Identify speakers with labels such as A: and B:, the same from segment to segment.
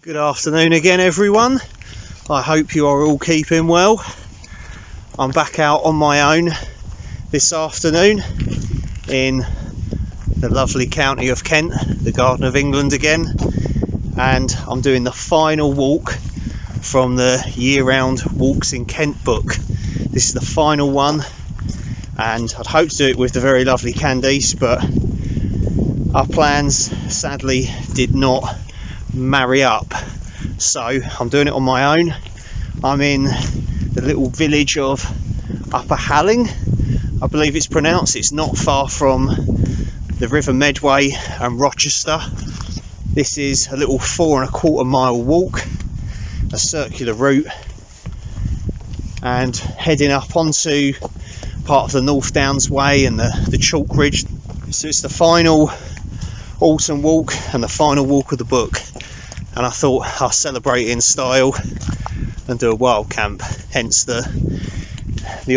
A: Good afternoon again, everyone. I hope you are all keeping well. I'm back out on my own this afternoon in the lovely county of Kent, the Garden of England again, and I'm doing the final walk from the year-round Walks in Kent book. This is the final one, and I'd hoped to do it with the very lovely Candice, but our plans sadly did not marry up, so I'm doing it on my own. I'm in the little village of Upper Halling, I believe it's pronounced. It's not far from the River Medway and Rochester. This is a little 4¼ mile walk, a circular route, and heading up onto part of the North Downs Way and the Chalk Ridge. So it's the final autumn walk and the final walk of the book, and I thought I'll celebrate in style and do a wild camp, hence the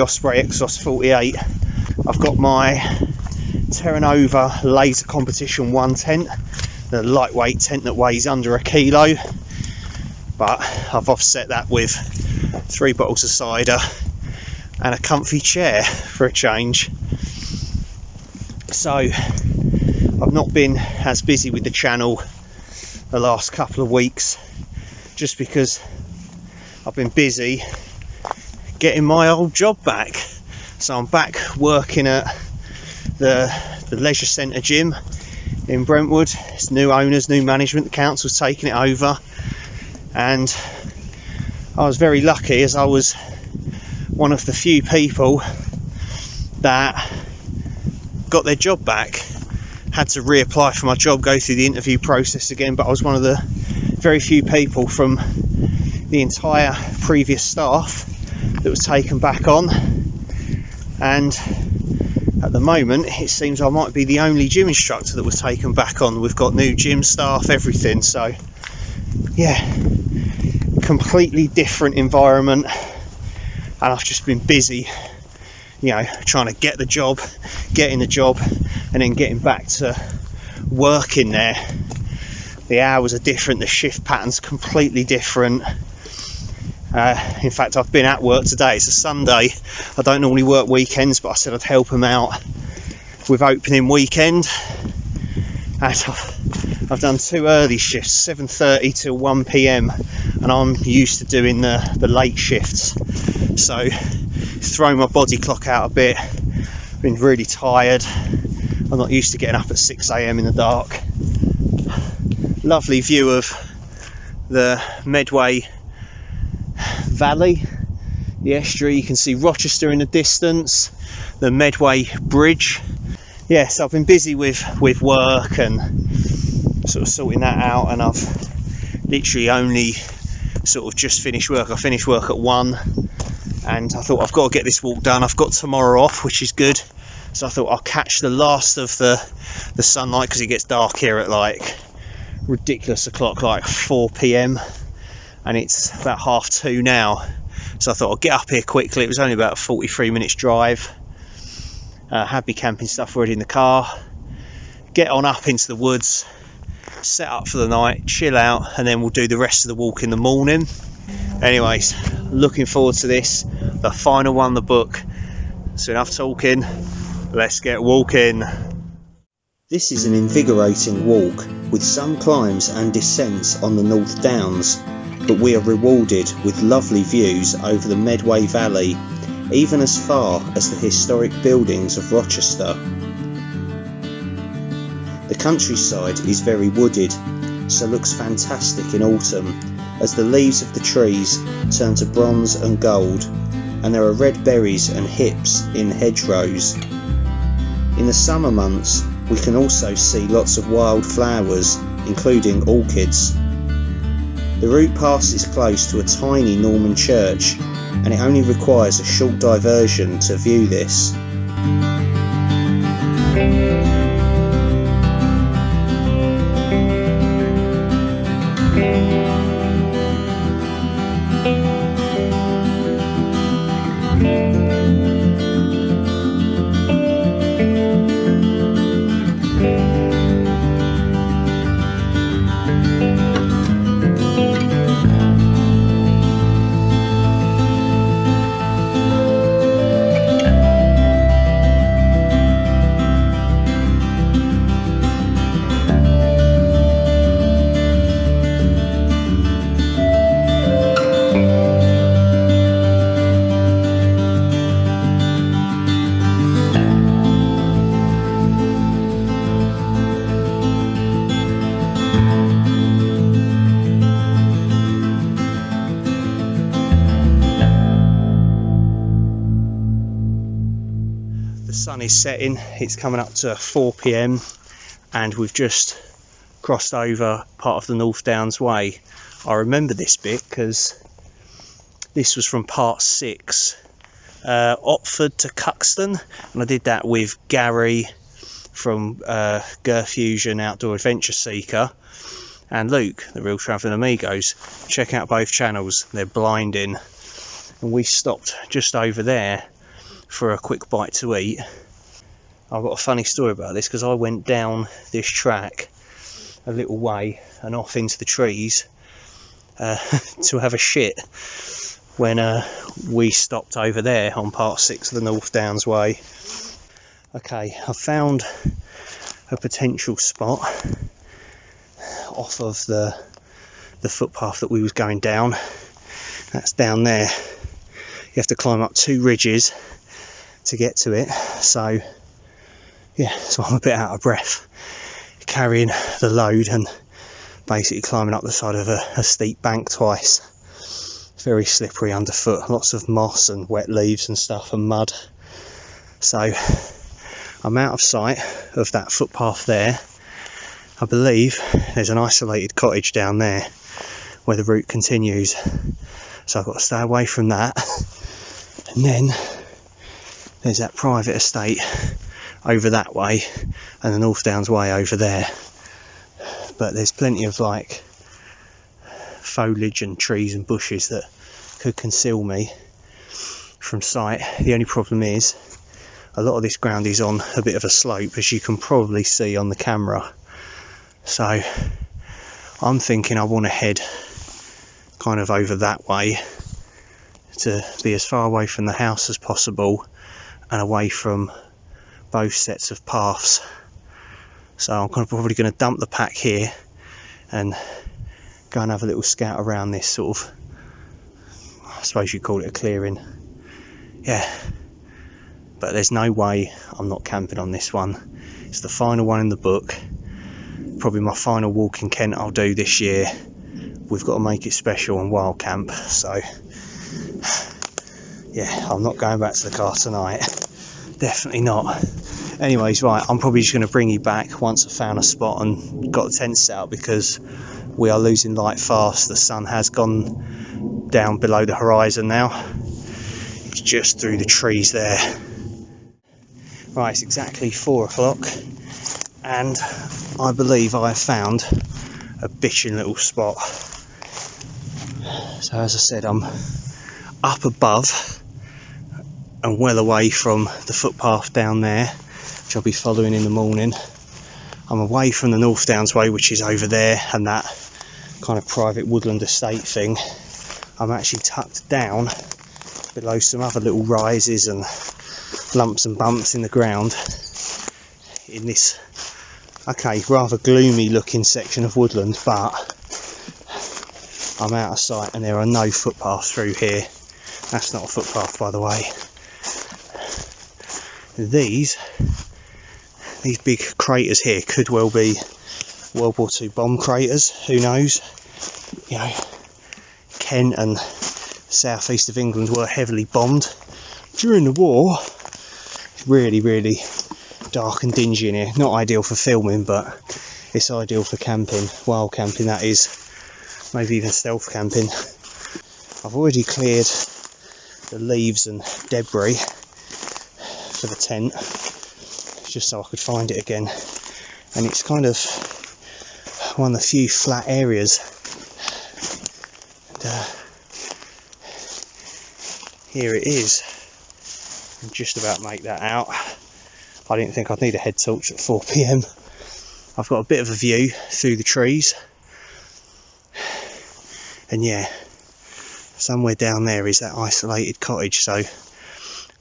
A: Osprey Exos 48. I've got my Terra Nova Laser Competition 1 tent, the lightweight tent that weighs under 1 kilo, but I've offset that with 3 bottles of cider and a comfy chair for a change. So I've not been as busy with the channel the last couple of weeks, just because I've been busy getting my old job back. So I'm back working at the leisure centre gym in Brentwood. It's new owners, new management, the council's taking it over, and I was very lucky as I was one of the few people that got their job back. Had to reapply for my job, go through the interview process again, but I was one of the very few people from the entire previous staff that was taken back on, and at the moment it seems I might be the only gym instructor that was taken back on. We've got new gym staff, everything, so yeah, completely different environment, and I've just been busy, trying to get in the job and then getting back to working there. The hours are different, the shift pattern's completely different. In fact, I've been at work today. It's a Sunday. I don't normally work weekends, but I said I'd help them out with opening weekend, and I've done 2 early shifts, 7:30 till 1 PM, and I'm used to doing the late shifts, so it's thrown my body clock out a bit. Been really tired. I'm not used to getting up at 6 AM in the dark. Lovely view of the Medway Valley, the estuary. You can see Rochester in the distance, the Medway Bridge. Yes, I've been busy with work and sort of sorting that out, and I've literally only sort of just finished work. I finished work at 1, and I thought I've got to get this walk done. I've got tomorrow off, which is good, so I thought I'll catch the last of the sunlight, because it gets dark here at like ridiculous o'clock, like 4 PM, and it's about 2:30 now, so I thought I'll get up here quickly. It was only about a 43 minutes drive. Had my camping stuff already in the car, get on up into the woods, set up for the night, chill out, and then we'll do the rest of the walk in the morning. Anyways, looking forward to this, the final one, the book. So enough talking, let's get walking. This is an invigorating walk with some climbs and descents on the North Downs, but we are rewarded with lovely views over the Medway Valley, even as far as the historic buildings of Rochester. The countryside is very wooded, so looks fantastic in autumn as the leaves of the trees turn to bronze and gold, and there are red berries and hips in hedgerows. In the summer months we can also see lots of wild flowers, including orchids. The route passes close to a tiny Norman church, and it only requires a short diversion to view this. sun is setting, it's coming up to 4 PM and we've just crossed over part of the North Downs Way. I remember this bit because this was from part 6, Otford to Cuxton, and I did that with Gary from Fusion Outdoor Adventure Seeker and Luke, the Real Travelling Amigos. Check out both channels, they're blinding. And we stopped just over there for a quick bite to eat. I've got a funny story about this because I went down this track a little way and off into the trees to have a shit when we stopped over there on part 6 of the North Downs Way. Okay, I found a potential spot off of the footpath that we was going down. That's down there. You have to climb up 2 ridges to get to it, so yeah, so I'm a bit out of breath carrying the load and basically climbing up the side of a steep bank twice. Very slippery underfoot, lots of moss and wet leaves and stuff and mud. So I'm out of sight of that footpath there. I believe there's an isolated cottage down there where the route continues, so I've got to stay away from that. And then there's that private estate over that way and the North Downs Way over there, but there's plenty of like foliage and trees and bushes that could conceal me from sight. The only problem is a lot of this ground is on a bit of a slope, as you can probably see on the camera, so I'm thinking I want to head kind of over that way to be as far away from the house as possible and away from both sets of paths. So I'm probably going to dump the pack here and go and have a little scout around this sort of, I suppose you'd call it a clearing. Yeah, but there's no way I'm not camping on this one. It's the final one in the book, probably my final walk in Kent I'll do this year. We've got to make it special and wild camp, so yeah, I'm not going back to the car tonight. Definitely not. Anyways, right, I'm probably just going to bring you back once I've found a spot and got the tent set up, because we are losing light fast. The sun has gone down below the horizon now. It's just through the trees there. Right, it's exactly 4 o'clock and I believe I have found a bitchin' little spot. So as I said, I'm up above and well away from the footpath down there, which I'll be following in the morning. I'm away from the North Downs Way, which is over there, and that kind of private woodland estate thing. I'm actually tucked down below some other little rises and lumps and bumps in the ground in this, okay, rather gloomy looking section of woodland, but I'm out of sight and there are no footpaths through here. That's not a footpath, by the way. These big craters here could well be World War II bomb craters, who knows. You know, Kent and southeast of England were heavily bombed during the war. It's really, really dark and dingy in here. Not ideal for filming, but it's ideal for camping, wild camping that is, maybe even stealth camping. I've already cleared the leaves and debris for the tent, just so I could find it again, and it's kind of one of the few flat areas, and here it is. I can just about make that out. I didn't think I'd need a head torch at 4 PM. I've got a bit of a view through the trees, and yeah, somewhere down there is that isolated cottage, so I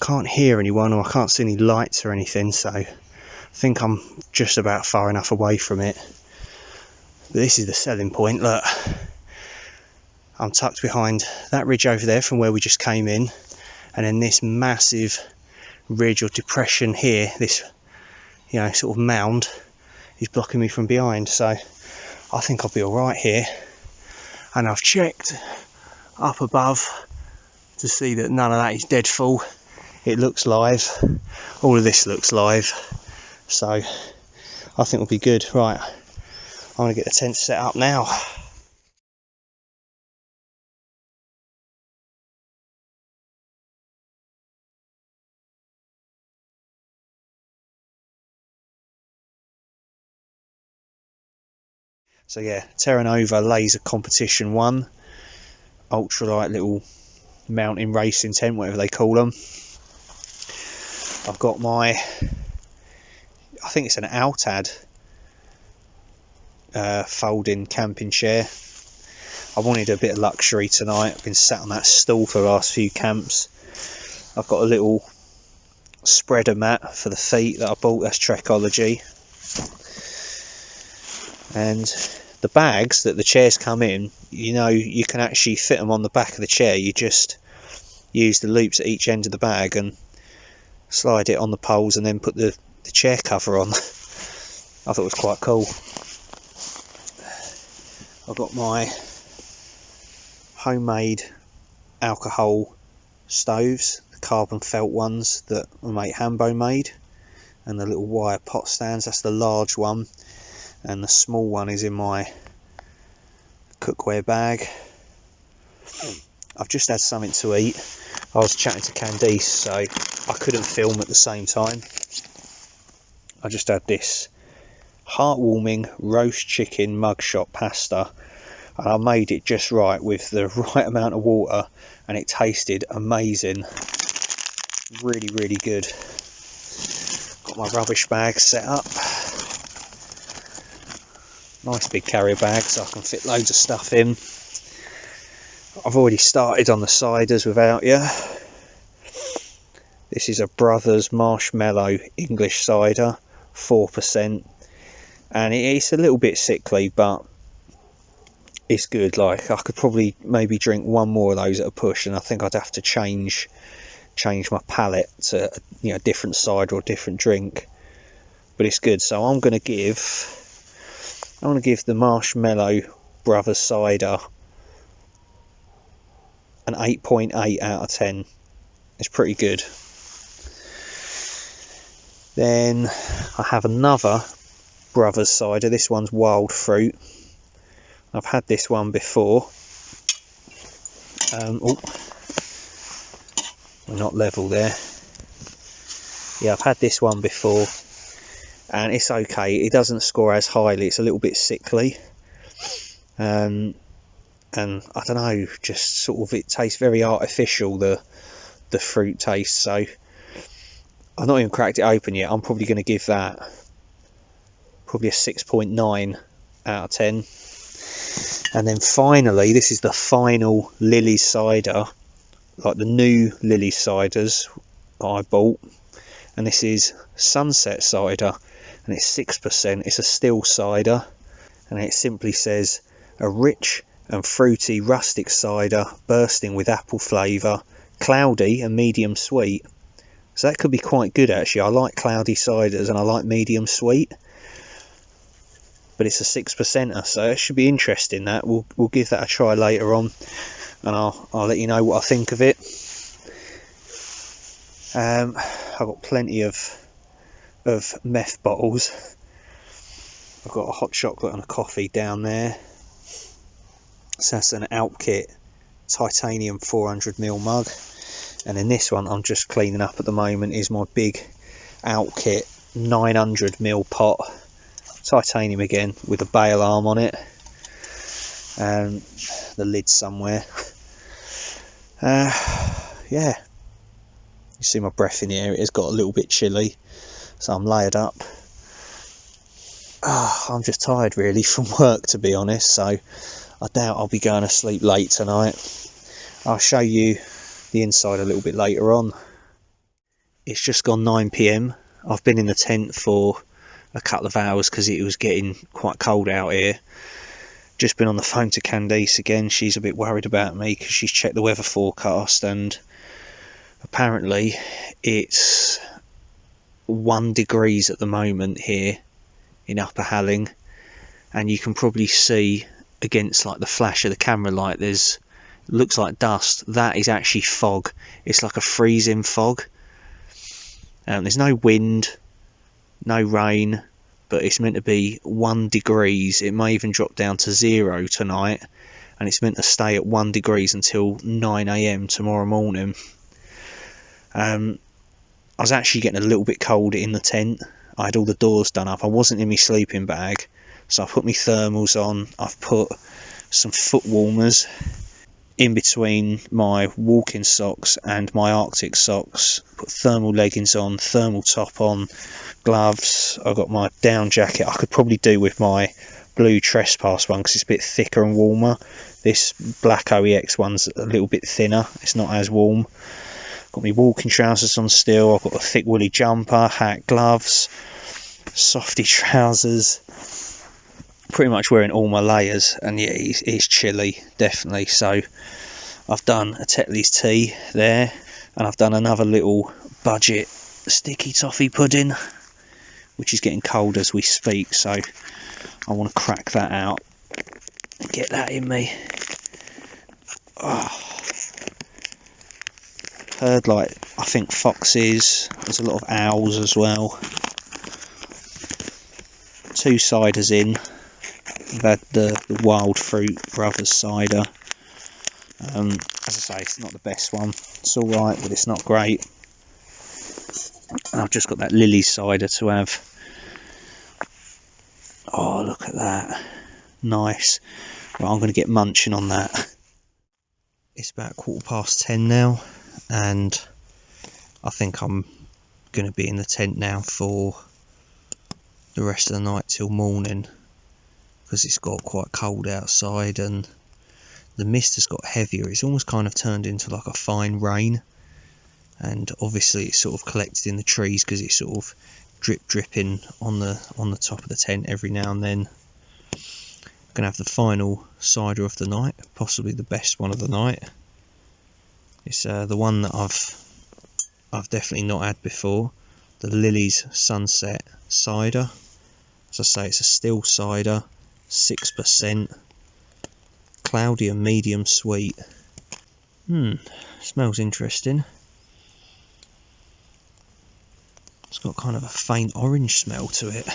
A: can't hear anyone or I can't see any lights or anything, so I think I'm just about far enough away from it. But this is the selling point. Look, I'm tucked behind that ridge over there from where we just came in, and then this massive ridge or depression here, this, you know, sort of mound, is blocking me from behind, so I think I'll be alright here. And I've checked up above to see that none of that is deadfall. it looks live. All of this looks live, so I think it'll be good. Right, I'm going to get the tent set up now. So yeah, Terra Nova Laser Competition 1, ultralight little mountain racing tent, whatever they call them. I've got my, I think it's an Altad folding camping chair. I wanted a bit of luxury tonight. I've been sat on that stool for the last few camps. I've got a little spreader mat for the feet that I bought, that's Trekology. And the bags that the chairs come in, you know, you can actually fit them on the back of the chair. You just use the loops at each end of the bag and slide it on the poles and then put the chair cover on. I thought it was quite cool. I've got my homemade alcohol stoves, the carbon felt ones that my mate Hambo made, and the little wire pot stands, that's the large one, and the small one is in my cookware bag. I've just had something to eat. I was chatting to Candice, so I couldn't film at the same time. I just had this heartwarming roast chicken mugshot pasta, and I made it just right with the right amount of water, and it tasted amazing. Really, really good. Got my rubbish bag set up. Nice big carrier bag so I can fit loads of stuff in. I've already started on the ciders without you. This is a Brothers Marshmallow English cider, 4%, and it's a little bit sickly, but it's good. Like, I could probably maybe drink one more of those at a push, and I think I'd have to change my palate to, you know, a different cider or different drink, but it's good. So I'm going to give the Marshmallow Brothers cider an 8.8 out of 10. It's pretty good. Then I have another Brothers cider. This one's wild fruit. I've had this one before. We're not level there. Yeah, I've had this one before, and it's okay. It doesn't score as highly. It's a little bit sickly, and I don't know, just sort of, it tastes very artificial, the fruit taste. So I've not even cracked it open yet. I'm probably going to give that probably a 6.9 out of 10. And then finally, this is the final Lily cider, like the new Lily ciders that I bought, and this is Sunset cider, and it's 6%. It's a still cider, and it simply says a rich and fruity rustic cider bursting with apple flavour, cloudy and medium sweet. So that could be quite good actually. I like cloudy ciders and I like medium sweet, but it's a 6%er, so it should be interesting. That we'll give that a try later on, and I'll let you know what I think of it. I've got plenty of meth bottles. I've got a hot chocolate and a coffee down there. So that's an Alpkit titanium 400ml mug, and then this one I'm just cleaning up at the moment is my big Alpkit 900ml pot, titanium again, with a bail arm on it, and the lid somewhere. Yeah, you see my breath in the air. It has got a little bit chilly, so I'm layered up. I'm just tired really from work, to be honest, so I doubt I'll be going to sleep late tonight. I'll show you the inside a little bit later on. It's just gone 9 PM. I've been in the tent for a couple of hours because it was getting quite cold out here. Just been on the phone to Candice again. She's a bit worried about me because she's checked the weather forecast, and apparently it's 1 degrees at the moment here in Upper Halling, and you can probably see against like the flash of the camera light, looks like dust. That is actually fog. It's like a freezing fog, There's no wind, no rain, but it's meant to be 1 degrees. It may even drop down to 0 tonight, and it's meant to stay at 1 degrees until 9 AM tomorrow morning. I was actually getting a little bit cold in the tent. I had all the doors done up. I wasn't in my sleeping bag, so I put my thermals on. I've put some foot warmers in between my walking socks and my Arctic socks. Put thermal leggings on, thermal top on, gloves. I've got my down jacket. I could probably do with my blue trespass one because it's a bit thicker and warmer. This black OEX one's a little bit thinner. It's not as warm. Got my walking trousers on still. I've got a thick woolly jumper, hat, gloves, softy trousers. Pretty much wearing all my layers, and yeah, it's chilly, definitely. So I've done a Tetley's tea there, and I've done another little budget sticky toffee pudding, which is getting cold as we speak, so I want to crack that out and get that in me. Oh. Heard, like, I think foxes, there's a lot of owls as well. 2 ciders in. I've had the Wild Fruit Brothers cider. As I say, it's not the best one. It's alright, but it's not great. And I've just got that Lily's cider to have. Oh, look at that. Nice. Well, I'm going to get munching on that. It's about 10:15 now, and I think I'm going to be in the tent now for the rest of the night till morning, because it's got quite cold outside and the mist has got heavier. It's almost kind of turned into like a fine rain, and obviously it's sort of collected in the trees because it's sort of dripping on the top of the tent every now and then. Gonna have the final cider of the night, possibly the best one of the night. It's the one that I've definitely not had before, the Lily's Sunset cider. As I say, it's a still cider, 6%, cloudy and medium sweet. Smells interesting. It's got kind of a faint orange smell to it.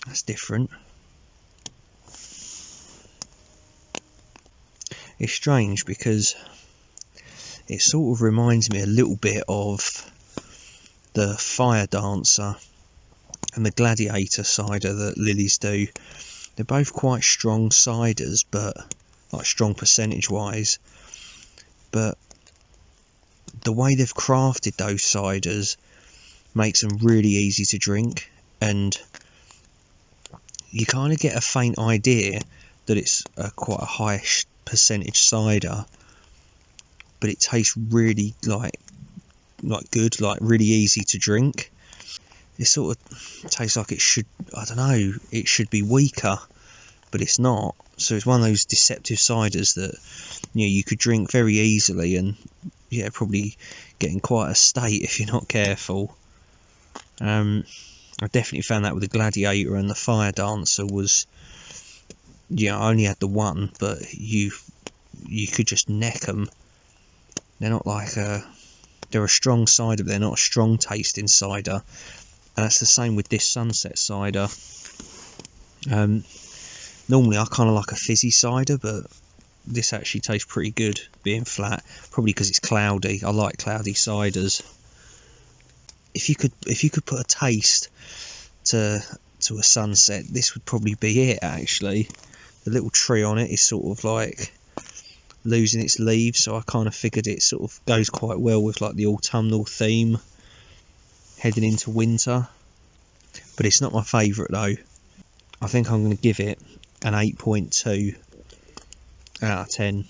A: That's different. It's strange because it sort of reminds me a little bit of the Fire Dancer and the Gladiator cider that Lily's do. They're both quite strong ciders, but like strong percentage wise, but the way they've crafted those ciders makes them really easy to drink, and you kind of get a faint idea that it's quite a high percentage cider, but it tastes really like good, like really easy to drink. It sort of tastes like it should, I don't know, it should be weaker, but it's not. So it's one of those deceptive ciders that, you know, you could drink very easily and yeah, probably get in quite a state if you're not careful. I definitely found that with the Gladiator, and the Fire Dancer was, yeah, I only had the one, but you could just neck them. They're not like they're a strong cider, but they're not a strong tasting cider. And that's the same with this Sunset cider. Normally I kind of like a fizzy cider, but this actually tastes pretty good being flat, probably because it's cloudy. I like cloudy ciders. If you could put a taste to a sunset, this would probably be it. Actually, the little tree on it is sort of like losing its leaves, so I kind of figured it sort of goes quite well with like the autumnal theme heading into winter. But it's not my favourite though. I think I'm going to give it an 8.2 out of 10.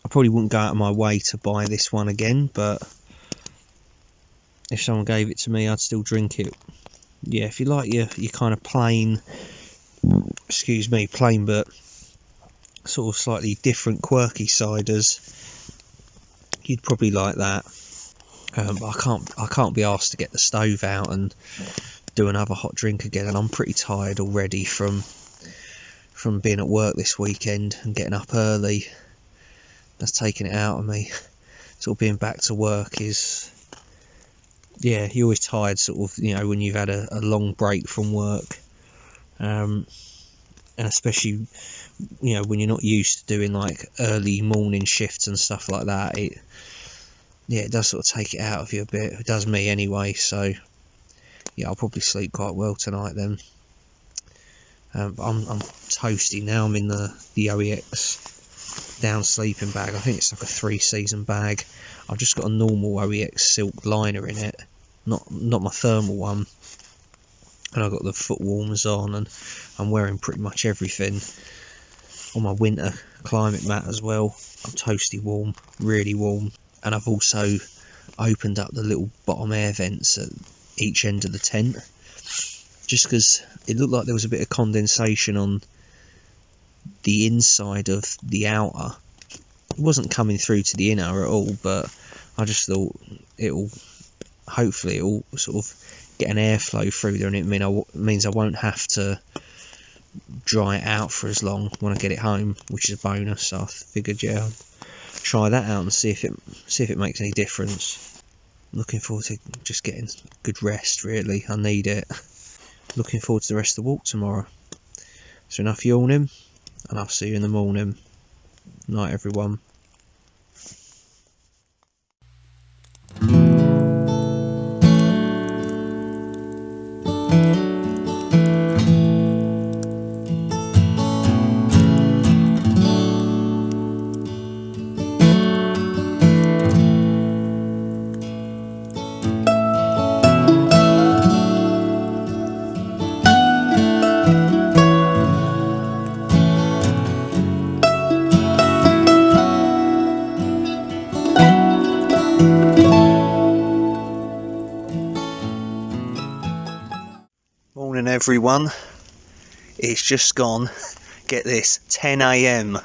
A: I probably wouldn't go out of my way to buy this one again, but if someone gave it to me, I'd still drink it. Yeah, if you like your kind of plain, plain but sort of slightly different quirky ciders, you'd probably like that. But I can't be asked to get the stove out and do another hot drink again, and I'm pretty tired already from being at work this weekend and getting up early. That's taking it out of me. sort of being back to work is, yeah, you're always tired, sort of, you know, when you've had a long break from work, and especially, you know, when you're not used to doing like early morning shifts and stuff like that, it does sort of take it out of you a bit. It does me anyway. So yeah, I'll probably sleep quite well tonight then. I'm toasty now. I'm in the OEX down sleeping bag. I think it's like a 3-season bag. I've just got a normal OEX silk liner in it, not my thermal one. And I've got the foot warmers on, and I'm wearing pretty much everything on my winter climate mat as well. I'm toasty warm, really warm. And I've also opened up the little bottom air vents at each end of the tent, just because it looked like there was a bit of condensation on the inside of the outer. It wasn't coming through to the inner at all, but I just thought hopefully it'll sort of get an airflow through there, and it means I won't have to dry it out for as long when I get it home, which is a bonus. So I figured, yeah, I'll try that out and see if it makes any difference. Looking forward to just getting good rest, really. I need it. Looking forward to the rest of the walk tomorrow. So enough yawning, and I'll see you in the morning. Night, everyone. Morning, everyone. It's just gone, get this, 10 AM.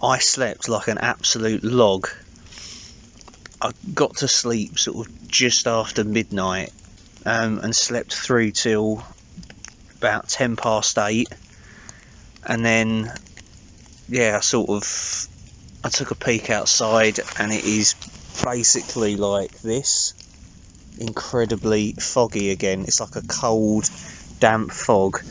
A: I slept like an absolute log. I got to sleep sort of just after midnight, and slept through till about 10 past 8, and then yeah, I took a peek outside, and it is basically like this, incredibly foggy again. It's like a cold, damp fog,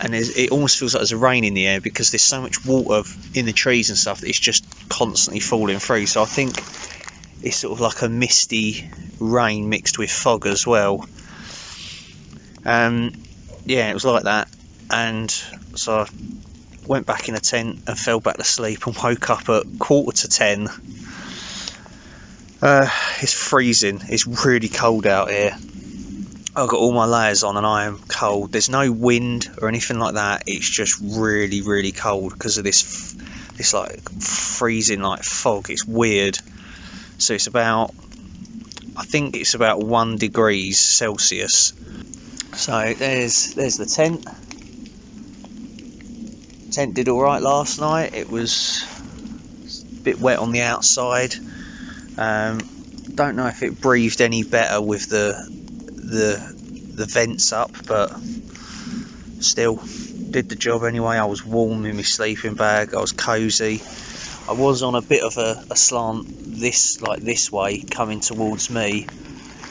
A: and it almost feels like there's a rain in the air because there's so much water in the trees and stuff that it's just constantly falling through. So I think it's sort of like a misty rain mixed with fog as well. Yeah, it was like that, and so I went back in the tent and fell back to sleep and woke up at 9:45. It's freezing. It's really cold out here. I've got all my layers on and I am cold. There's no wind or anything like that. It's just really, really cold because of this like freezing like fog. It's weird. So it's about, I think it's about 1 degrees Celsius. So there's the tent. Tent did all right last night. It was a bit wet on the outside. Don't know if it breathed any better with the vents up, but still did the job anyway. I was warm in my sleeping bag. I was cozy. I was on a bit of a slant this way coming towards me,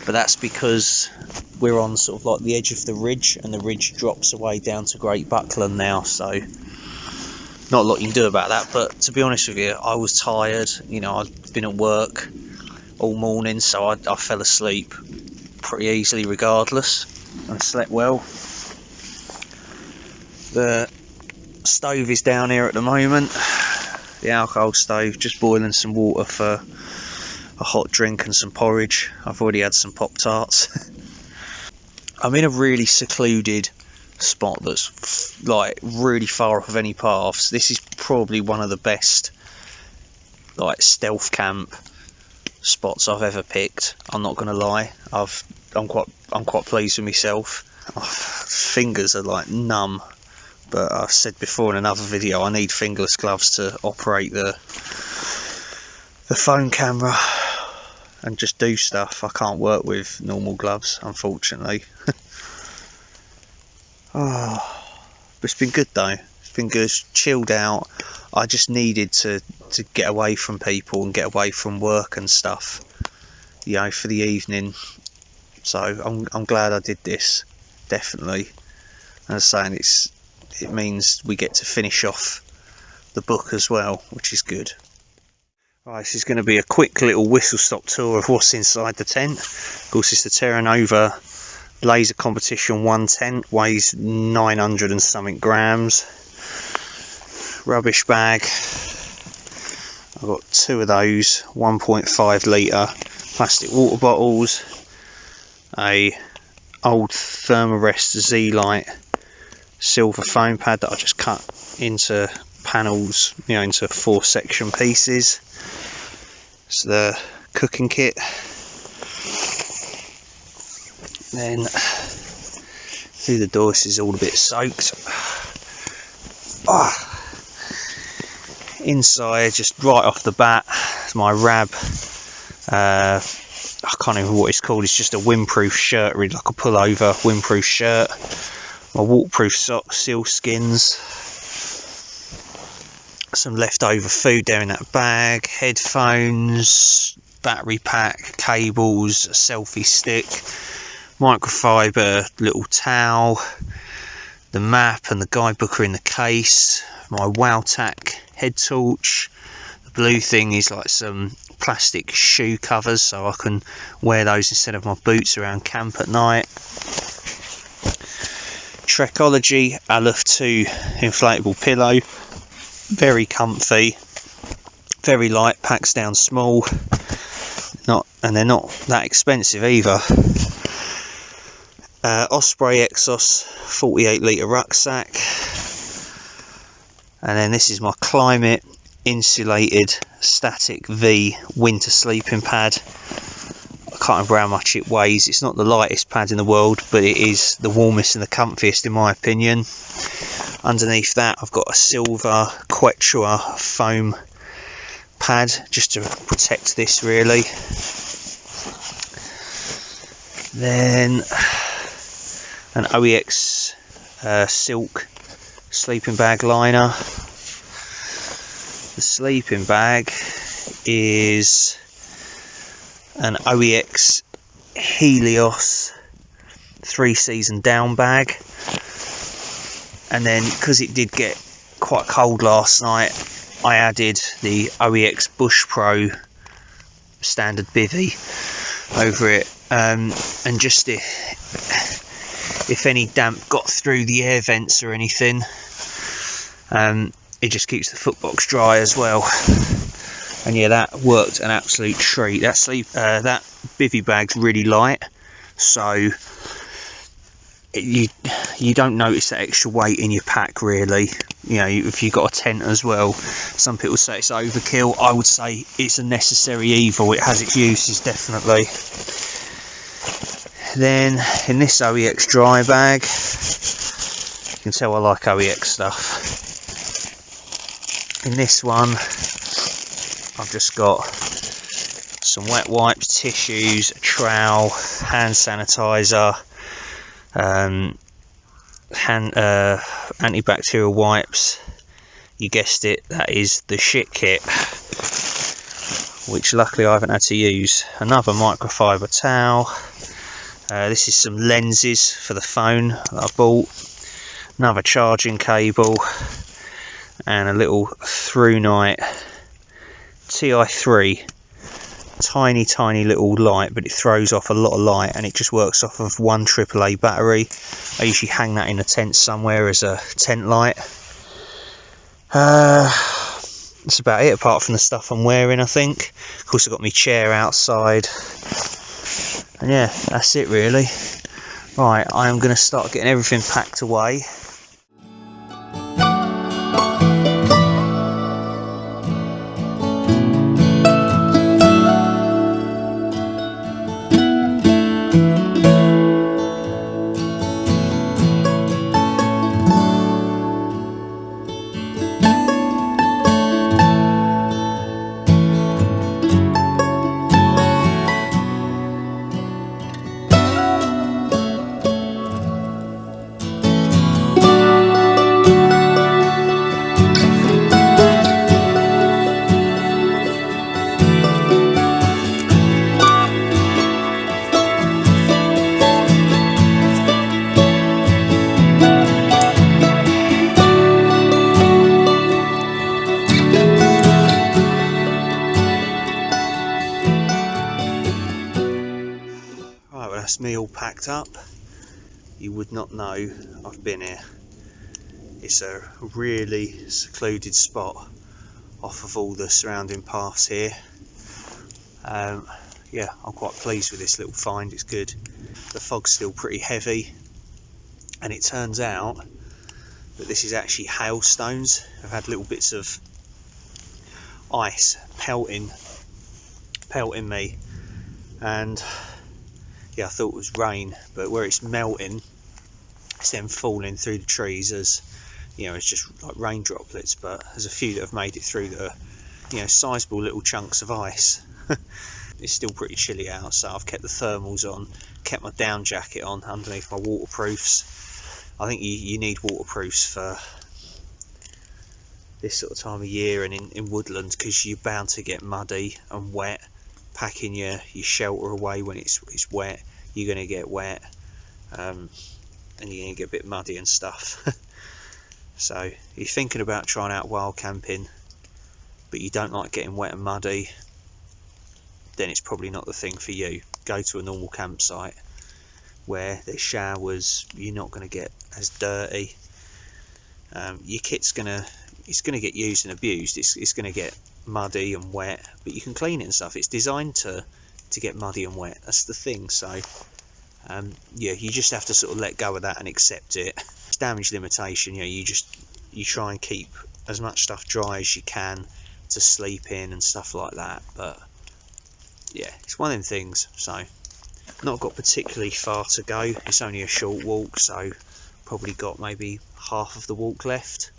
A: but that's because we're on sort of like the edge of the ridge, and the ridge drops away down to Great Buckland now, so not a lot you can do about that. But to be honest with you, I was tired. You know, I'd been at work all morning, so I fell asleep pretty easily regardless, and slept well. The stove is down here at the moment, the alcohol stove, just boiling some water for a hot drink and some porridge. I've already had some Pop-Tarts. I'm in a really secluded spot that's like really far off of any paths. This is probably one of the best like stealth camp spots I've ever picked. I'm not gonna lie. I'm quite pleased with myself. My fingers are like numb, but I've said before in another video, I need fingerless gloves to operate the phone camera and just do stuff. I can't work with normal gloves, unfortunately. Oh, but it's been good though. It's been good. Chilled out. I just needed to to get away from people and get away from work and stuff, you know, for the evening. So I'm glad I did this, definitely. And I'm saying it means we get to finish off the book as well, which is good. Right, this is going to be a quick little whistle-stop tour of what's inside the tent. Of course, it's the Terra Nova Laser Competition 1 tent, weighs 900 and something grams. Rubbish bag. I've got 2 of those 1.5 litre plastic water bottles, a old Thermarest Z-Lite silver foam pad that I just cut into panels, you know, into 4 section pieces. It's the cooking kit. Then through the door, this is all a bit soaked. Inside, just right off the bat, is my Rab. I can't remember what it's called. It's just a windproof shirt, really like a pullover windproof shirt. My waterproof socks, seal skins. Some leftover food there in that bag, headphones, battery pack, cables, a selfie stick, microfiber little towel, the map and the guidebook are in the case, my Wowtac head torch. The blue thing is like some plastic shoe covers, so I can wear those instead of my boots around camp at night. Trekology Aleph 2 inflatable pillow. Very comfy, very light, packs down small, and they're not that expensive either. Osprey Exos 48 litre rucksack, and then this is my Climate insulated static V winter sleeping pad. I can't remember how much it weighs. It's not the lightest pad in the world, but it is the warmest and the comfiest in my opinion. Underneath that I've got a silver Quechua foam pad just to protect this really. Then an OEX silk sleeping bag liner. The sleeping bag is an OEX Helios 3-season down bag. And then, because it did get quite cold last night, I added the OEX Bush Pro standard bivvy over it. And just if any damp got through the air vents or anything, it just keeps the footbox dry as well. And yeah, that worked an absolute treat. That bivvy bag's really light, so you don't notice that extra weight in your pack really. You know, if you've got a tent as well, some people say it's overkill. I would say it's a necessary evil. It has its uses definitely. Then in this OEX dry bag, you can tell I like OEX stuff. In this one I've just got some wet wipes, tissues, a trowel, hand sanitizer, antibacterial wipes. You guessed it, that is the shit kit, which luckily I haven't had to use. Another microfiber towel. This is some lenses for the phone that I bought. Another charging cable and a little through night TI3. Tiny little light, but it throws off a lot of light and it just works off of one AAA battery. I usually hang that in the tent somewhere as a tent light. That's about it, apart from the stuff I'm wearing, I think. Of course, I've got my chair outside, and yeah, that's it really. Right, I am going to start getting everything packed away. That's me all packed up. You would not know I've been here. It's a really secluded spot off of all the surrounding paths here. Yeah, I'm quite pleased with this little find. It's good. The fog's still pretty heavy, and it turns out that this is actually hailstones. I've had little bits of ice pelting me, and yeah, I thought it was rain, but where it's melting, it's then falling through the trees as, you know, it's just like rain droplets. But there's a few that have made it through that are, you know, sizable little chunks of ice. It's still pretty chilly out, so I've kept the thermals on, kept my down jacket on underneath my waterproofs. I think you need waterproofs for this sort of time of year and in woodland, because you're bound to get muddy and wet. Packing your shelter away when it's wet, you're going to get wet, and you're going to get a bit muddy and stuff. So if you're thinking about trying out wild camping but you don't like getting wet and muddy, then it's probably not the thing for you. Go to a normal campsite where there's showers, you're not going to get as dirty. Your kit's gonna get used and abused. It's going to get muddy and wet, but you can clean it and stuff. It's designed to get muddy and wet. That's the thing. So yeah, you just have to sort of let go of that and accept it. It's damage limitation. You know, you try and keep as much stuff dry as you can to sleep in and stuff like that. But yeah, it's one of them things. So not got particularly far to go. It's only a short walk, so probably got maybe half of the walk left.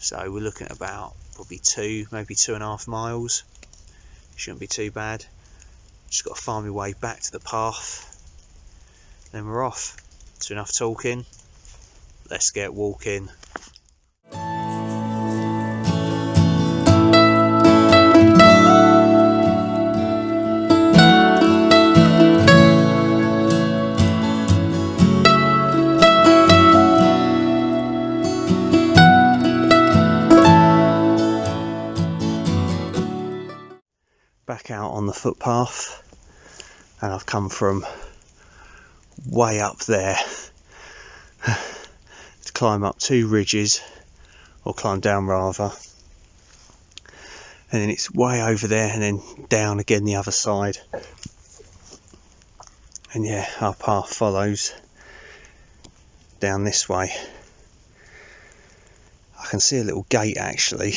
A: So we're looking at about probably maybe 2.5 miles. Shouldn't be too bad. Just got to find my way back to the path, then we're off. That's enough talking. Let's get walking. Back out on the footpath, and I've come from way up there to climb up 2 ridges, or climb down rather, and then it's way over there and then down again the other side. And yeah, our path follows down this way. I can see a little gate actually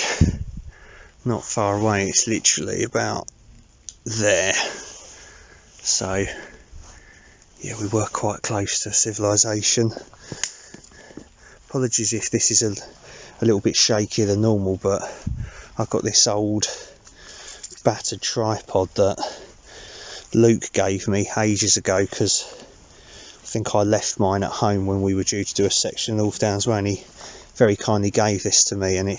A: not far away. It's literally about there. So yeah, we were quite close to civilization. Apologies if this is a little bit shakier than normal, but I've got this old battered tripod that Luke gave me ages ago, because I think I left mine at home when we were due to do a section of North Downs Way, and he very kindly gave this to me, and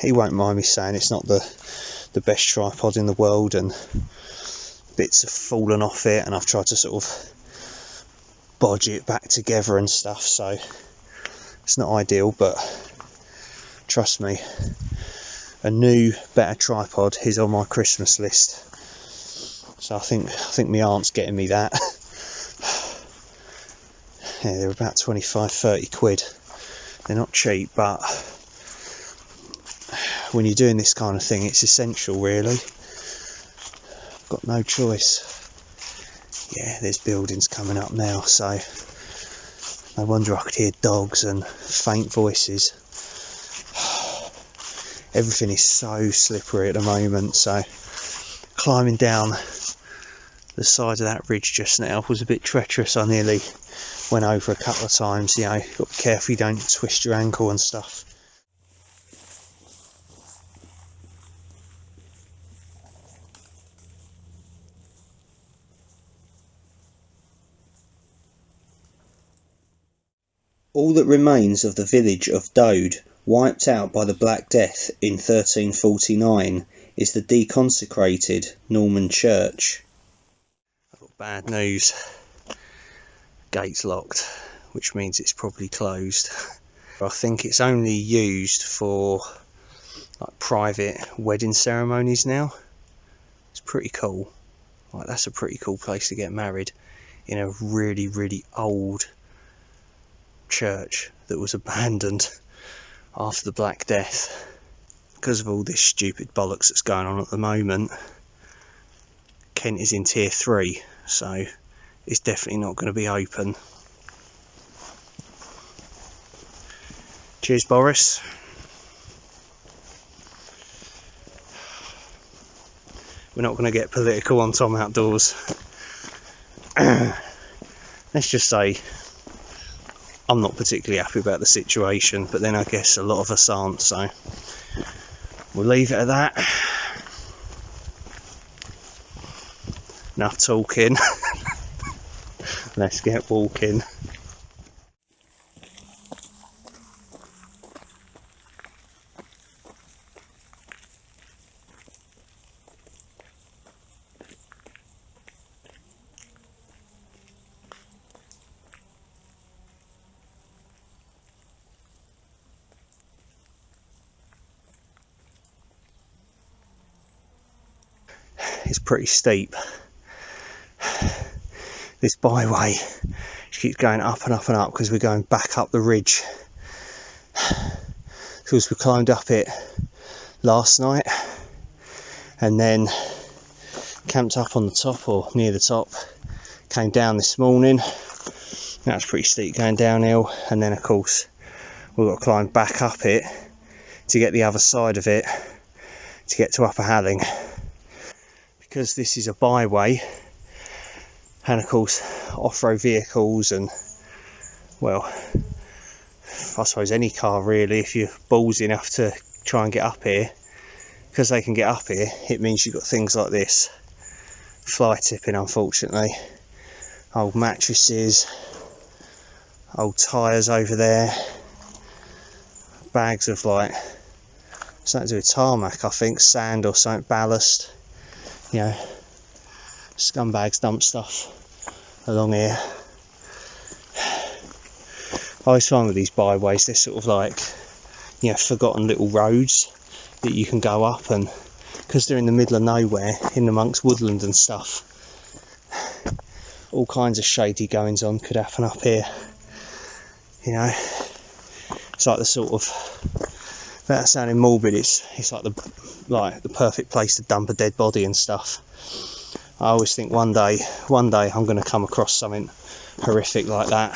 A: he won't mind me saying it's not the best tripod in the world, and bits have fallen off it, and I've tried to sort of bodge it back together and stuff, so it's not ideal. But trust me, a new better tripod is on my Christmas list. So I think my aunt's getting me that. Yeah, they're about 25-30 quid. They're not cheap, but when you're doing this kind of thing, it's essential really. I've got no choice. Yeah, there's buildings coming up now, so no wonder I could hear dogs and faint voices. Everything is so slippery at the moment, so climbing down the side of that ridge just now was a bit treacherous. I nearly went over a couple of times. You know, you've got to be careful you don't twist your ankle and stuff. All that remains of the village of Dode, wiped out by the Black Death in 1349, is the deconsecrated Norman church. I've got bad news. Gate's locked, which means it's probably closed. I think it's only used for like private wedding ceremonies now. It's pretty cool. Like, that's a pretty cool place to get married, in a really, really old church that was abandoned after the Black Death. Because of all this stupid bollocks that's going on at the moment, Kent is in tier 3, so it's definitely not going to be open. Cheers, Boris. We're not going to get political on Tom Outdoors. Let's just say I'm not particularly happy about the situation, but then I guess a lot of us aren't, so we'll leave it at that. Enough talking. Let's get walking. It's pretty steep. This byway keeps going up and up and up because we're going back up the ridge. Because we climbed up it last night and then camped up on the top or near the top, came down this morning. That's pretty steep going downhill, and then of course we've got to climb back up it to get the other side of it to get to Upper Halling. Because this is a byway, and of course off-road vehicles and, well, I suppose any car really, if you're ballsy enough to try and get up here, because they can get up here, it means you've got things like this, fly tipping unfortunately, old mattresses, old tyres over there, bags of like something to do with tarmac, I think, sand or something, ballast. You know, scumbags dump stuff along here. I always find with these byways, they're sort of like, you know, forgotten little roads that you can go up, and because they're in the middle of nowhere, in amongst woodland and stuff, all kinds of shady goings on could happen up here. You know, it's like the sort of, without sounding morbid, it's like the perfect place to dump a dead body and stuff. I always think one day I'm going to come across something horrific like that.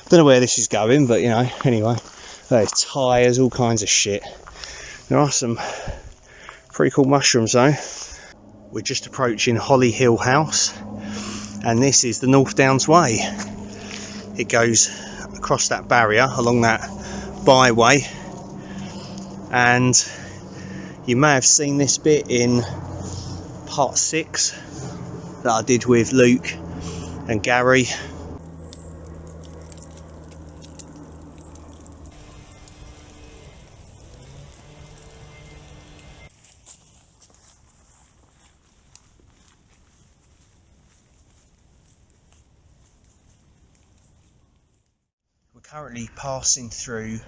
A: Don't know where this is going, but you know, anyway, there's tyres, all kinds of shit. There are some pretty cool mushrooms though. We're just approaching Holly Hill House, and this is the North Downs Way. It goes across that barrier along that byway, and you may have seen this bit in part 6 that I did with Luke and Gary. We're currently passing through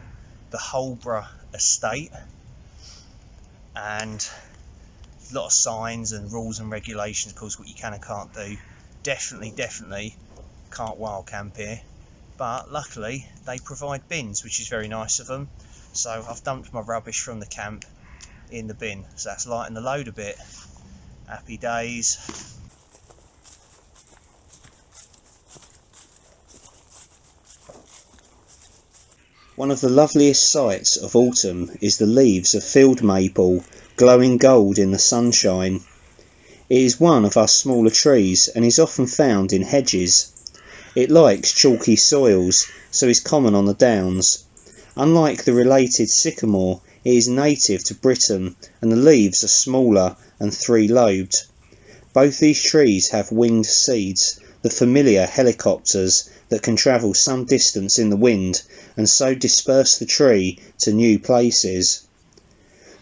A: the Holborough estate, and a lot of signs and rules and regulations, of course, what you can and can't do. Definitely can't wild camp here, but luckily they provide bins, which is very nice of them. So I've dumped my rubbish from the camp in the bin, so that's lighting the load a bit. Happy days. One of the loveliest sights of autumn is the leaves of field maple glowing gold in the sunshine. It is one of our smaller trees and is often found in hedges. It likes chalky soils, so is common on the downs. Unlike the related sycamore, it is native to Britain, and the leaves are smaller and three-lobed. Both these trees have winged seeds, the familiar helicopters that can travel some distance in the wind and so disperse the tree to new places.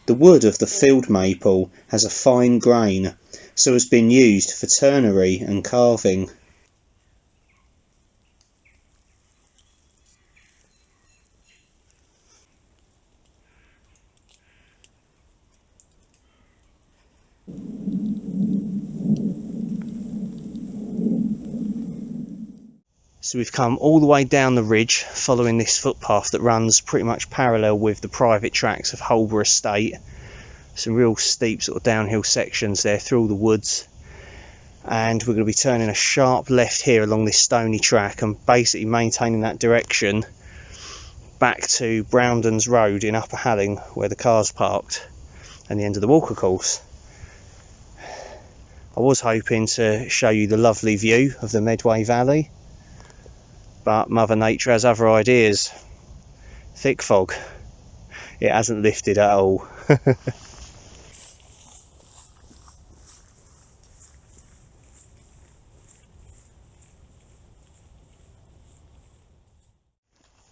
A: The wood of the field maple has a fine grain, so has been used for turnery and carving. So we've come all the way down the ridge following this footpath that runs pretty much parallel with the private tracks of Holborough Estate. Some real steep sort of downhill sections there through all the woods, and we're going to be turning a sharp left here along this stony track and basically maintaining that direction back to Broundon's Road in Upper Halling, where the car's parked, and the end of the walker course. I was hoping to show you the lovely view of the Medway Valley, but Mother Nature has other ideas. Thick fog. It hasn't lifted at all.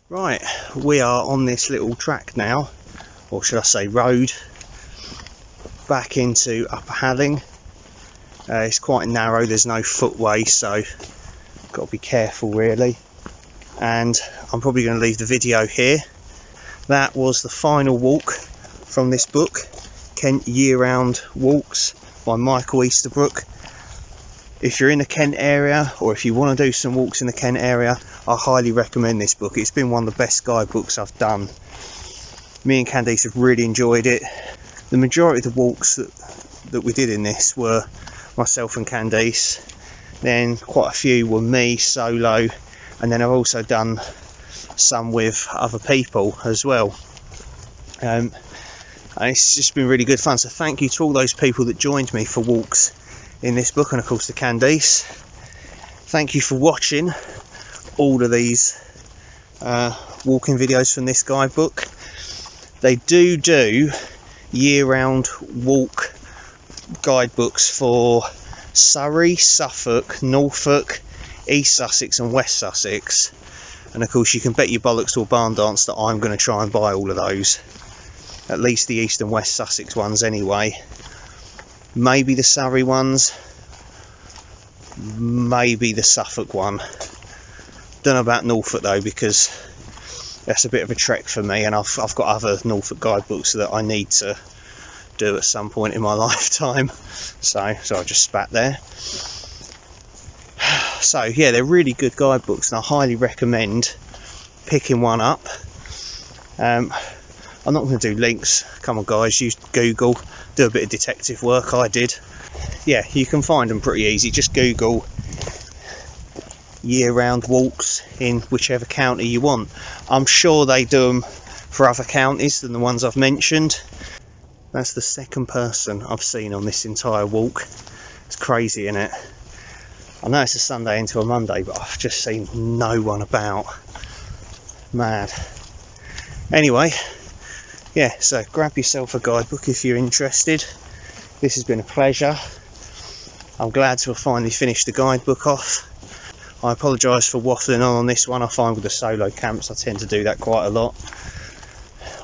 A: Right, we are on this little track now, or should I say road, back into Upper Halling. It's quite narrow, there's no footway, so got to be careful really. And I'm probably going to leave the video here. That was the final walk from this book, Kent Year-Round Walks by Michael Easterbrook. If you're in the Kent area, or if you want to do some walks in the Kent area, I highly recommend this book. It's been one of the best guidebooks I've done. Me and Candice have really enjoyed it. The majority of the walks that we did in this were myself and Candice. Then quite a few were me solo, and then I've also done some with other people as well. And it's just been really good fun. So thank you to all those people that joined me for walks in this book, and of course to Candice. Thank you for watching all of these walking videos from this guidebook. They do year-round walk guidebooks for Surrey, Suffolk, Norfolk, East Sussex and West Sussex, and of course you can bet your bollocks to a barn dance that I'm going to try and buy all of those, at least the East and West Sussex ones anyway. Maybe the Surrey ones, maybe the Suffolk one. Don't know about Norfolk though, because that's a bit of a trek for me, and I've got other Norfolk guidebooks that I need to do at some point in my lifetime. So I just spat there. So yeah, they're really good guidebooks, and I highly recommend picking one up. I'm not going to do links. Come on guys, use Google, do a bit of detective work. I did. Yeah, you can find them pretty easy. Just Google year-round walks in whichever county you want. I'm sure they do them for other counties than the ones I've mentioned. That's the second person I've seen on this entire walk. It's crazy, isn't it? I know it's a Sunday into a Monday, but I've just seen no one about. Mad. Anyway, yeah, so grab yourself a guidebook if you're interested. This has been a pleasure. I'm glad to have finally finished the guidebook off. I apologise for waffling on this one. I find with the solo camps I tend to do that quite a lot.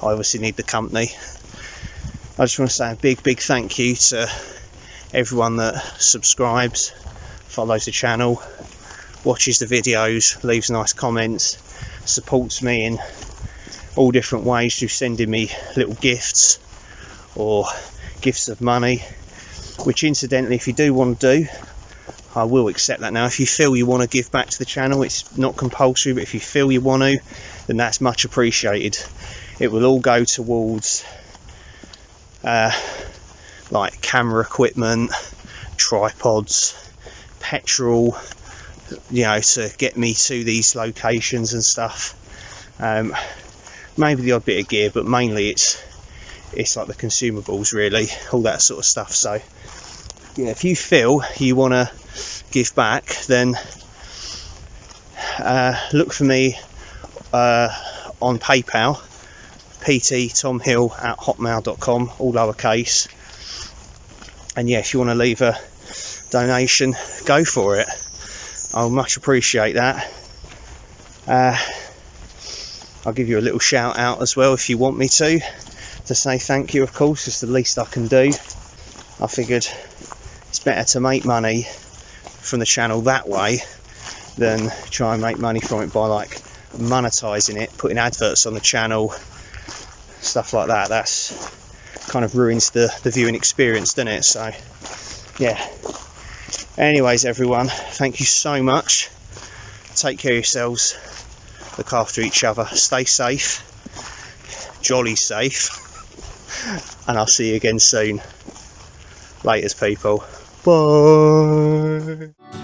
A: I obviously need the company. I just want to say a big thank you to everyone that subscribes, follows the channel, watches the videos, leaves nice comments, supports me in all different ways through sending me little gifts or gifts of money, which incidentally, if you do want to do, I will accept that now. If you feel you want to give back to the channel, it's not compulsory, but if you feel you want to, then that's much appreciated. It will all go towards like camera equipment, tripods, petrol, you know, to get me to these locations and stuff. Maybe the odd bit of gear, but mainly it's like the consumables really, all that sort of stuff. So yeah, if you feel you want to give back, then look for me on PayPal, pttomhill@hotmail.com, all lowercase. And yeah, if you want to leave a donation, go for it. I'll much appreciate that. I'll give you a little shout out as well if you want me to say thank you. Of course, it's the least I can do. I figured it's better to make money from the channel that way than try and make money from it by like monetizing it, putting adverts on the channel, stuff like that. That's kind of ruins the viewing experience, doesn't it? So yeah, anyways everyone, thank you so much. take care of yourselves, look after each other, stay safe, jolly safe, and I'll see you again soon. Laters, people. Bye.